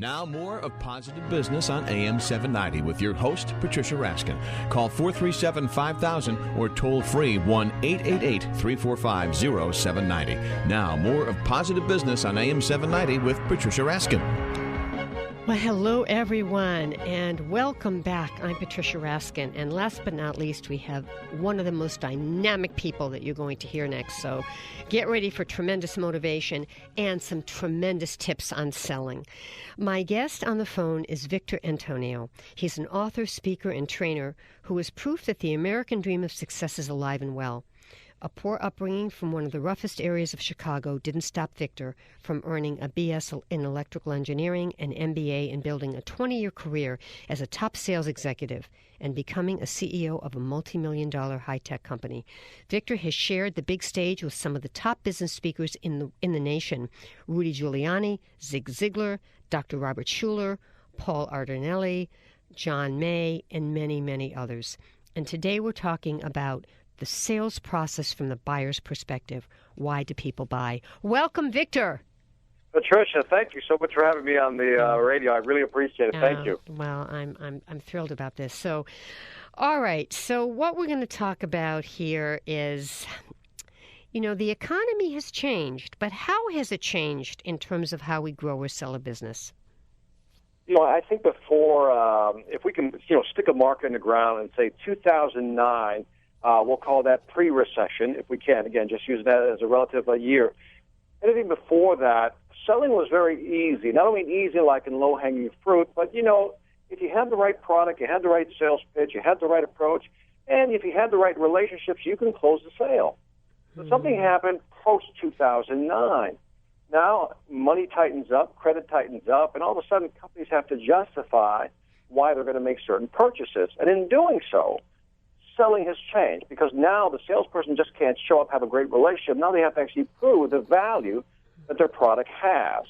Now more of Positive Business on AM 790 with your host, Patricia Raskin. Call 437-5000 or toll free 1-888-345-0790. Now more of Positive Business on AM 790 with Patricia Raskin. Well, hello, everyone, and welcome back. I'm Patricia Raskin, and last but not least, we have one of the most dynamic people that you're going to hear next. So get ready for tremendous motivation and some tremendous tips on selling. My guest on the phone is Victor Antonio. He's an author, speaker, and trainer who is proof that the American dream of success is alive and well. A poor upbringing from one of the roughest areas of Chicago didn't stop Victor from earning a BS in electrical engineering, an MBA, and building a 20-year career as a top sales executive and becoming a CEO of a multi-million-dollar high-tech company. Victor has shared the big stage with some of the top business speakers in the nation: Rudy Giuliani, Zig Ziglar, Dr. Robert Schuller, Paul Ardenelli, John May, and many, many others. And today we're talking about the sales process from the buyer's perspective. Why do people buy? Welcome, Victor. Patricia, thank you so much for having me on the radio. I really appreciate it. Thank you. Well, I'm thrilled about this. So, all right. So what we're going to talk about here is, the economy has changed, but how has it changed in terms of how we grow or sell a business? I think before, if we can, stick a mark in the ground and say 2009. We'll call that pre-recession, if we can. Again, just use that as a relative year. Anything before that, selling was very easy. Not only easy like in low-hanging fruit, but, if you had the right product, you had the right sales pitch, you had the right approach, and if you had the right relationships, you can close the sale. So something happened post-2009. Now, money tightens up, credit tightens up, and all of a sudden companies have to justify why they're going to make certain purchases. And in doing so, selling has changed because now the salesperson just can't show up, have a great relationship. Now they have to actually prove the value that their product has.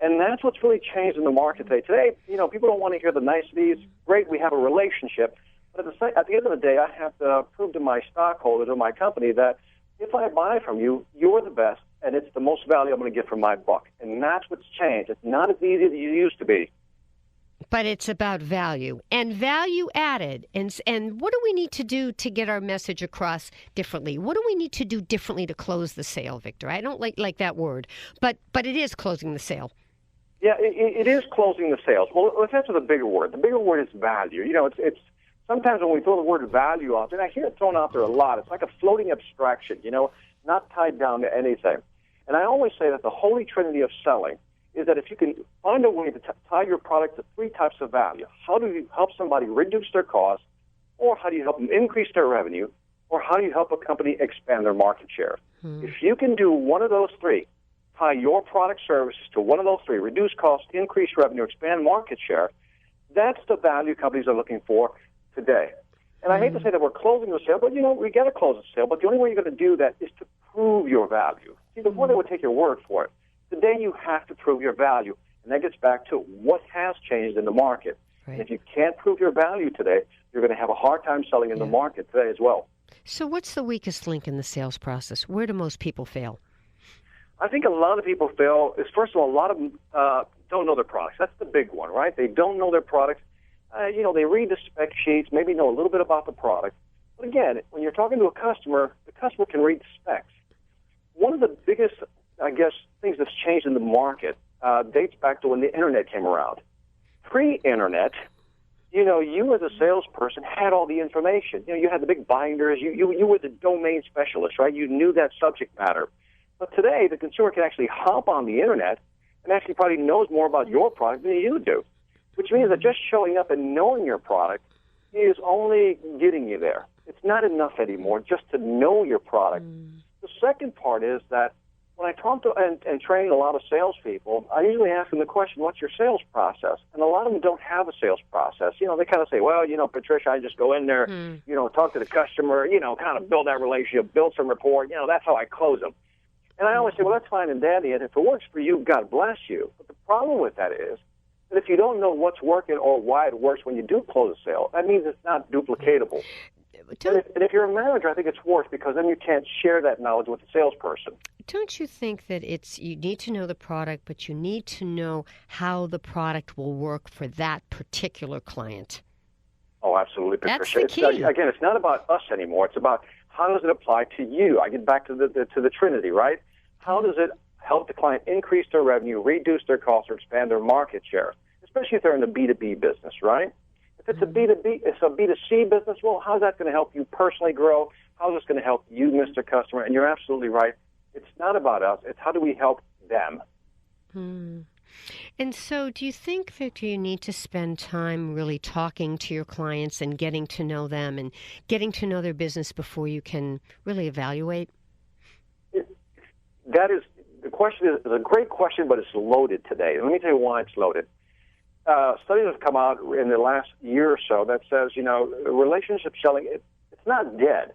And that's what's really changed in the market today. Today, people don't want to hear the niceties. Great, we have a relationship. But at the end of the day, I have to prove to my stockholders or my company that if I buy from you, you're the best, and it's the most value I'm going to get from my buck. And that's what's changed. It's not as easy as it used to be. But it's about value and value added. And what do we need to do to get our message across differently? What do we need to do differently to close the sale, Victor? I don't like that word, but it is closing the sale. Yeah, it is closing the sales. Well, let's answer the bigger word. The bigger word is value. It's sometimes when we throw the word value out, and I hear it thrown out there a lot, it's like a floating abstraction, not tied down to anything. And I always say that the holy trinity of selling is that if you can find a way to tie your product to three types of value, how do you help somebody reduce their costs, or how do you help them increase their revenue, or how do you help a company expand their market share? If you can do one of those three, tie your product services to one of those three, reduce costs, increase revenue, expand market share, that's the value companies are looking for today. And I hate to say that we're closing the sale, but, we got to close the sale, but the only way you're going to do that is to prove your value. See, before they would take your word for it. Today you have to prove your value, and that gets back to what has changed in the market. Right. And if you can't prove your value today, you're going to have a hard time selling in the market today as well. So what's the weakest link in the sales process? Where do most people fail? I think a lot of people fail is, first of all, a lot of them don't know their products. That's the big one, right? They don't know their products. They read the spec sheets, maybe know a little bit about the product. But again, when you're talking to a customer, the customer can read the specs. One of the biggest, things that's changed in the market dates back to when the Internet came around. Pre-Internet, you as a salesperson had all the information. You had the big binders. You were the domain specialist, right? You knew that subject matter. But today, the consumer can actually hop on the Internet and actually probably knows more about your product than you do, which means that just showing up and knowing your product is only getting you there. It's not enough anymore just to know your product. The second part is that when I talk to and train a lot of salespeople, I usually ask them the question, what's your sales process? And a lot of them don't have a sales process. They kind of say, well, Patricia, I just go in there, talk to the customer, kind of build that relationship, build some rapport. That's how I close them. And I always say, well, that's fine and dandy, and if it works for you, God bless you. But the problem with that is that if you don't know what's working or why it works when you do close a sale, that means it's not duplicatable. And if you're a manager, I think it's worse because then you can't share that knowledge with the salesperson. Don't you think that you need to know the product, but you need to know how the product will work for that particular client? Oh, absolutely, Patricia. That's the key. Again, it's not about us anymore. It's about how does it apply to you. I get back to the Trinity, right? How does it help the client increase their revenue, reduce their costs, or expand their market share, especially if they're in the B2B business, right? If it's a B2B, it's a B2C business, well, how's that going to help you personally grow? How's this going to help you, Mr. Customer? And you're absolutely right. It's not about us. It's how do we help them? And so do you think that you need to spend time really talking to your clients and getting to know them and getting to know their business before you can really evaluate? The question is a great question, but it's loaded today. Let me tell you why it's loaded. Studies have come out in the last year or so that says, relationship selling, it's not dead,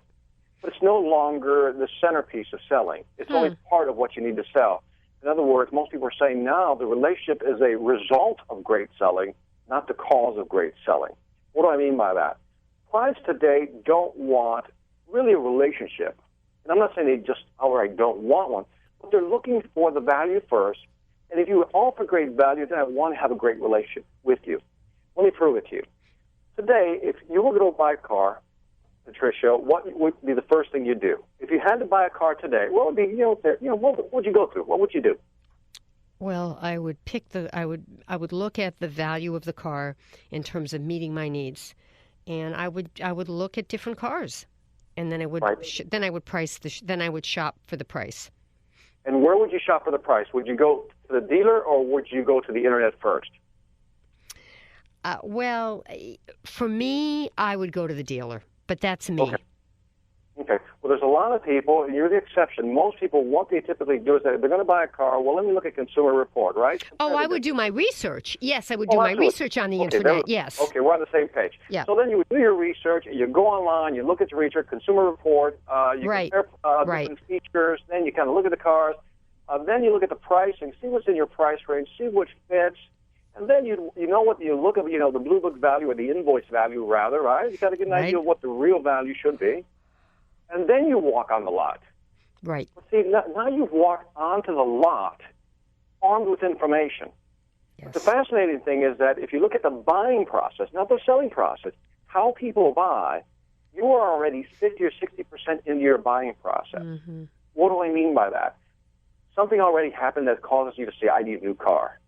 but it's no longer the centerpiece of selling. It's only part of what you need to sell. In other words, most people are saying now the relationship is a result of great selling, not the cause of great selling. What do I mean by that? Clients today don't want really a relationship. And I'm not saying they just outright don't want one, but they're looking for the value first. And if you offer great value, then I want to have a great relationship with you. Let me prove it to you. Today, if you were going to buy a car, Patricia, what would be the first thing you'd do? If you had to buy a car today, what would be, what would you go through? What would you do? Well, I would I would look at the value of the car in terms of meeting my needs, and I would look at different cars, and then I would then I would shop for the price. And where would you shop for the price? Would you go to the dealer or would you go to the internet first? Well, for me, I would go to the dealer. But that's me. Okay. Well, there's a lot of people, and you're the exception. Most people, what they typically do is they're going to buy a car. Well, let me look at Consumer Report, right? Oh, I would do my research. Yes, I would do my research on the internet. Yes. Okay, we're on the same page. Yeah. So then you would do your research, and you go online, you look at your research, Consumer Report, you compare different features, then you kind of look at the cars, then you look at the price and see what's in your price range, see which fits. And then you know what you look at, the Blue Book value or the invoice value, rather, right? You got to get an idea of what the real value should be, and then you walk on the lot. Right. Well, see, now you've walked onto the lot, armed with information. Yes. The fascinating thing is that if you look at the buying process, not the selling process, how people buy, you are already 50 or 60% into your buying process. Mm-hmm. What do I mean by that? Something already happened that causes you to say, "I need a new car."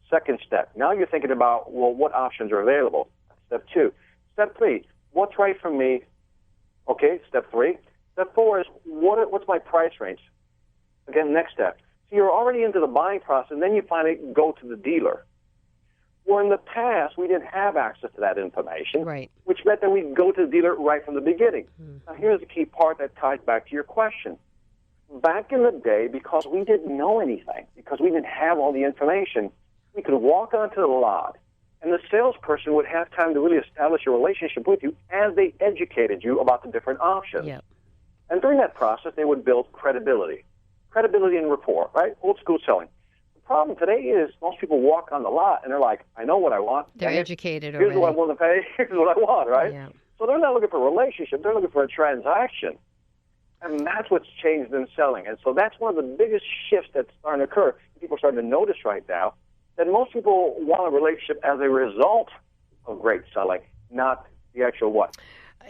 Second step, now you're thinking about, well, what options are available? Step 2. Step 3, what's right for me? Okay, step 3. Step 4 is, what's my price range? Again, next step. So you're already into the buying process, and then you finally go to the dealer. Well, in the past, we didn't have access to that information, which meant that we'd go to the dealer right from the beginning. Now, here's the key part that ties back to your question. Back in the day, because we didn't know anything, because we didn't have all the information, we could walk onto the lot, and the salesperson would have time to really establish a relationship with you as they educated you about the different options. Yep. And during that process, they would build credibility and rapport, right? Old school selling. The problem today is most people walk on the lot, and they're like, "I know what I want. They're educated already. Here's what I want to pay. Here's what I want," right? Yeah. So they're not looking for a relationship. They're looking for a transaction. And that's what's changed in selling. And so that's one of the biggest shifts that's starting to occur. People are starting to notice right now that most people want a relationship as a result of great selling, not the actual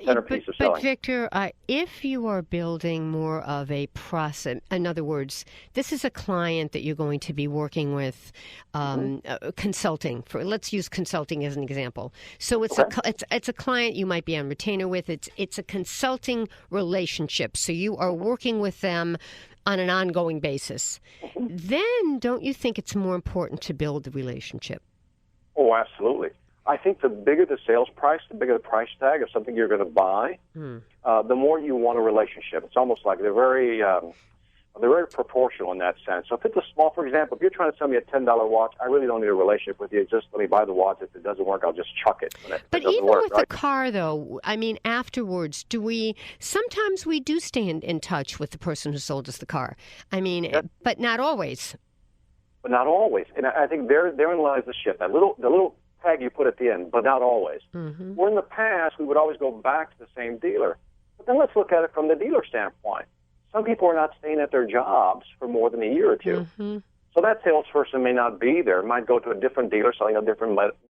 centerpiece of selling. But Victor, if you are building more of a process, in other words, this is a client that you're going to be working with, consulting for. Let's use consulting as an example. So it's a client you might be on retainer with. It's a consulting relationship. So you are working with them on an ongoing basis. Then don't you think it's more important to build the relationship? Oh, absolutely. I think the bigger the sales price, the bigger the price tag of something you're going to buy, the more you want a relationship. It's almost like they're very proportional in that sense. So if it's a small, for example, if you're trying to sell me a $10 watch, I really don't need a relationship with you. Just let me buy the watch. If it doesn't work, I'll just chuck it. But even with the car, though, I mean, afterwards, sometimes we do stay in touch with the person who sold us the car. I mean, but not always. But not always. And I think therein lies the shift. The little tag you put at the end, but not always. Mm-hmm. Where in the past, we would always go back to the same dealer. But then let's look at it from the dealer standpoint. Some people are not staying at their jobs for more than a year or two. Mm-hmm. So that salesperson may not be there, might go to a different dealer selling a different